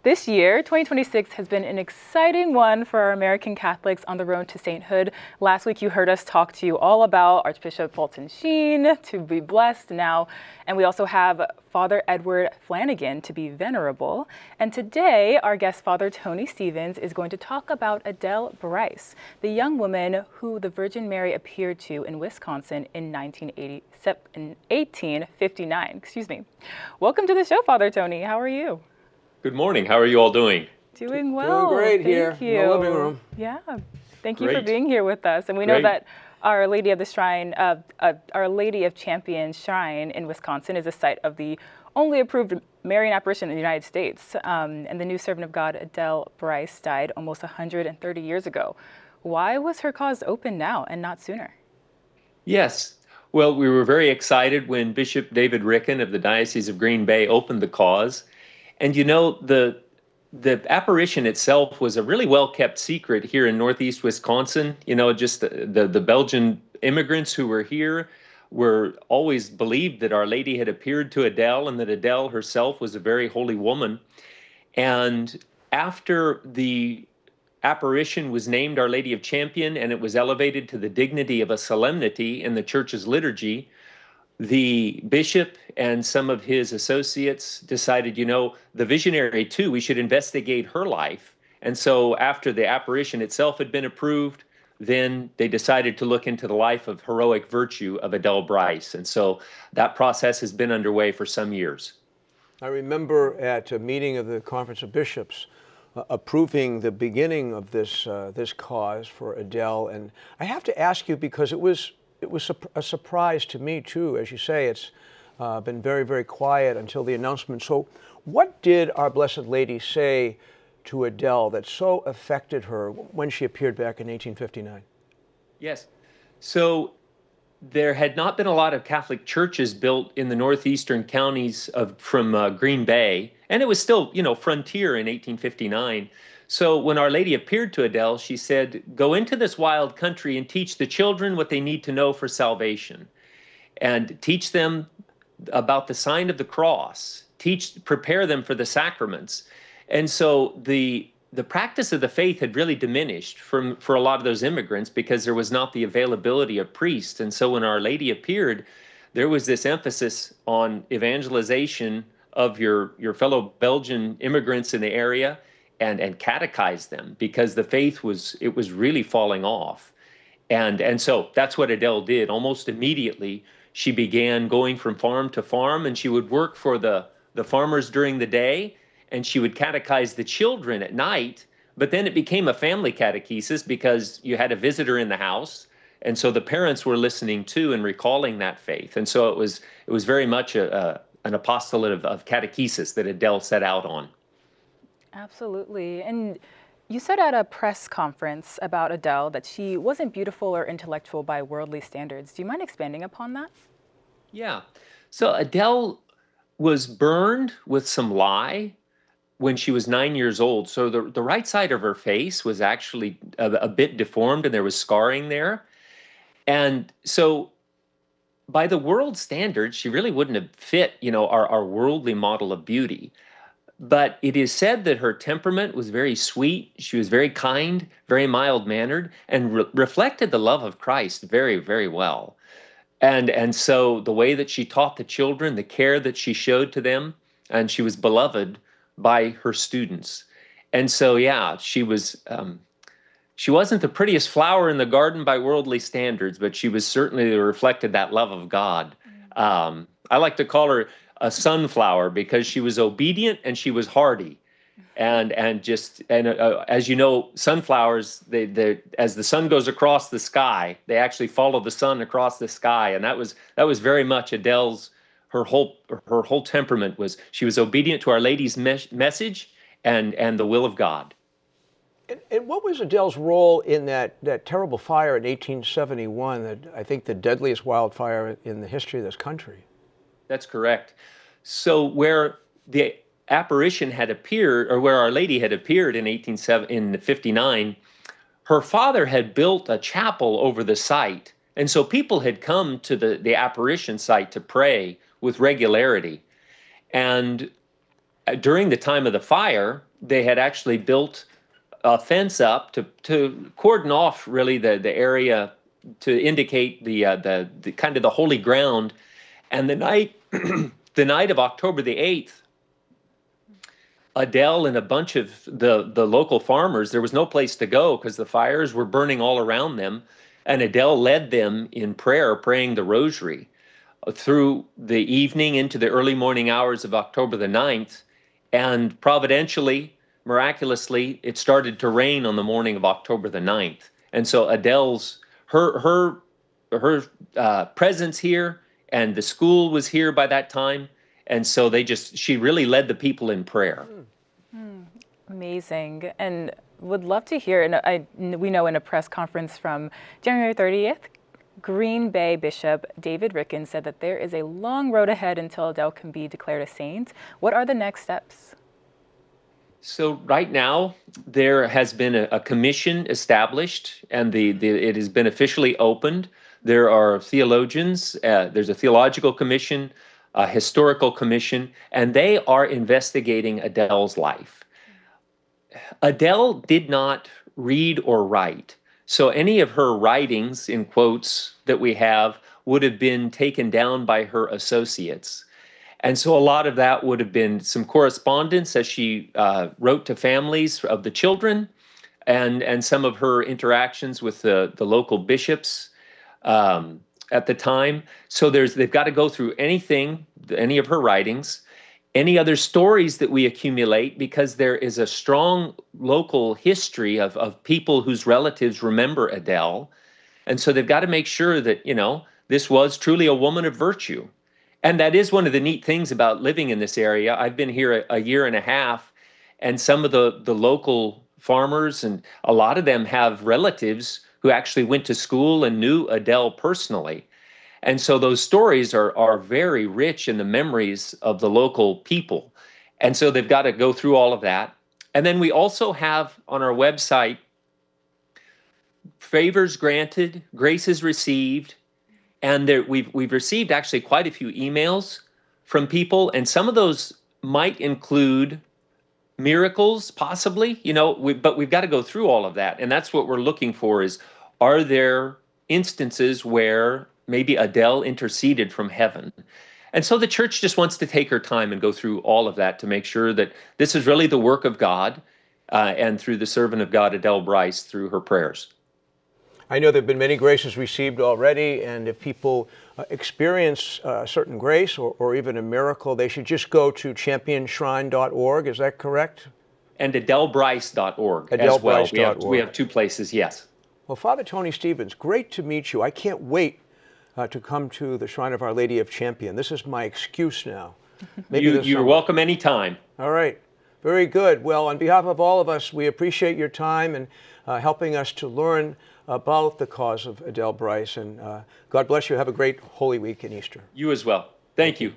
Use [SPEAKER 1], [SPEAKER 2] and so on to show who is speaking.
[SPEAKER 1] This year, 2026, has been an exciting one for our American Catholics on the road to sainthood. Last week, you heard us talk to you all about Archbishop Fulton Sheen to be blessed now, and we also have Father Edward Flanagan to be venerable. And today, our guest, Father Tony Stevens, is going to talk about Adele Brice, the young woman who the Virgin Mary appeared to in Wisconsin in 1859. Excuse me. Welcome to the show, Father Tony. How are you?
[SPEAKER 2] Good morning. How are you all doing?
[SPEAKER 1] Doing well.
[SPEAKER 3] Doing great here
[SPEAKER 1] Thank you.
[SPEAKER 3] in the living room.
[SPEAKER 1] Yeah. Thank you for being here with us. And we know
[SPEAKER 2] Great.
[SPEAKER 1] that Our Lady of the Shrine, Our Lady of Champion Shrine in Wisconsin is a site of the only approved Marian apparition in the United States. And the new servant of God, Adele Brice, died almost 130 years ago. Why was her cause open now and not sooner?
[SPEAKER 2] Yes. Well, we were very excited when Bishop David Ricken of the Diocese of Green Bay opened the cause. And you know, the apparition itself was a really well-kept secret here in Northeast Wisconsin. You know, just the Belgian immigrants who were here were always believed that Our Lady had appeared to Adele and that Adele herself was a very holy woman. And after the apparition was named Our Lady of Champion and it was elevated to the dignity of a solemnity in the church's liturgy, the bishop and some of his associates decided, you know, the visionary too, we should investigate her life. And so after the apparition itself had been approved, then they decided to look into the life of heroic virtue of Adele Brice. And so that process has been underway for some years.
[SPEAKER 3] I remember at a meeting of the Conference of Bishops approving the beginning of this cause for Adele. And I have to ask you, because it was a surprise to me too. As you say, it's been very, very quiet until the announcement. So what did Our Blessed Lady say to Adele that so affected her when she appeared back in 1859?
[SPEAKER 2] Yes. So there had not been a lot of Catholic churches built in the northeastern counties from Green Bay, and it was still, you know, frontier in 1859. So when Our Lady appeared to Adele, she said, go into this wild country and teach the children what they need to know for salvation, and teach them about the sign of the cross, prepare them for the sacraments. And so the practice of the faith had really diminished for a lot of those immigrants because there was not the availability of priests. And so when Our Lady appeared, there was this emphasis on evangelization of your fellow Belgian immigrants in the area, and catechize them, because the faith was really falling off. And so that's what Adele did. Almost immediately, she began going from farm to farm, and she would work for the farmers during the day, and she would catechize the children at night. But then it became a family catechesis because you had a visitor in the house, and so the parents were listening too and recalling that faith. And so it was very much an apostolate of catechesis that Adele set out on.
[SPEAKER 1] Absolutely. And you said at a press conference about Adele that she wasn't beautiful or intellectual by worldly standards. Do you mind expanding upon that?
[SPEAKER 2] Yeah. So Adele was burned with some lye when she was 9 years old. So the right side of her face was actually a bit deformed, and there was scarring there. And so by the world standards, she really wouldn't have fit, you know, our worldly model of beauty. But it is said that her temperament was very sweet. She was very kind, very mild-mannered, and reflected the love of Christ very, very well. And so the way that she taught the children, the care that she showed to them, and she was beloved by her students. And so, yeah, she wasn't the prettiest flower in the garden by worldly standards, but she was certainly reflected that love of God. I like to call her a sunflower because she was obedient and she was hardy, and as you know, sunflowers, they as the sun goes across the sky, they actually follow the sun across the sky, and that was very much Adele's. Her whole temperament was she was obedient to Our Lady's message and the will of God.
[SPEAKER 3] And what was Adele's role in that terrible fire in 1871? That I think the deadliest wildfire in the history of this country.
[SPEAKER 2] That's correct. So where the apparition had appeared, or where Our Lady had appeared in 1859, her father had built a chapel over the site. And so people had come to the apparition site to pray with regularity. And during the time of the fire, they had actually built a fence up to cordon off really the area to indicate the kind of the holy ground. And the night the night of October the 8th, Adele and a bunch of the local farmers, there was no place to go because the fires were burning all around them. And Adele led them in prayer, praying the rosary through the evening into the early morning hours of October the 9th. And providentially, miraculously, it started to rain on the morning of October the 9th. And so Adele's, her presence here, and the school was here by that time. And so she really led the people in prayer.
[SPEAKER 1] Amazing. And would love to hear, and we know in a press conference from January 30th, Green Bay Bishop David Ricken said that there is a long road ahead until Adele can be declared a saint. What are the next steps?
[SPEAKER 2] So right now, there has been a commission established, and it has been officially opened. There are theologians, there's a theological commission, a historical commission, and they are investigating Adele's life. Adele did not read or write, so any of her writings, in quotes, that we have would have been taken down by her associates. And so a lot of that would have been some correspondence as she wrote to families of the children, and some of her interactions with the local bishops at the time. So they've got to go through any of her writings, any other stories that we accumulate, because there is a strong local history of people whose relatives remember Adele. And so they've got to make sure that, this was truly a woman of virtue. And that is one of the neat things about living in this area. I've been here a year and a half, and some of the local farmers, and a lot of them have relatives who actually went to school and knew Adele personally. And so those stories are very rich in the memories of the local people. And so they've got to go through all of that. And then we also have on our website, favors granted, graces received. And we've received actually quite a few emails from people. And some of those might include miracles, possibly, but we've got to go through all of that. And that's what we're looking for is, are there instances where maybe Adele interceded from heaven? And so the church just wants to take her time and go through all of that to make sure that this is really the work of God and through the servant of God, Adele Brice, through her prayers.
[SPEAKER 3] I know there have been many graces received already, and if people experience a certain grace or even a miracle, they should just go to championshrine.org. Is that correct?
[SPEAKER 2] And AdeleBrice.org as well. We have two places, yes.
[SPEAKER 3] Well, Father Tony Stevens, great to meet you. I can't wait to come to the Shrine of Our Lady of Champion. This is my excuse now.
[SPEAKER 2] You're welcome anytime.
[SPEAKER 3] All right. Very good. Well, on behalf of all of us, we appreciate your time and helping us to learn about the cause of Adele Brice. And God bless you. Have a great Holy Week and Easter.
[SPEAKER 2] You as well. Thank you.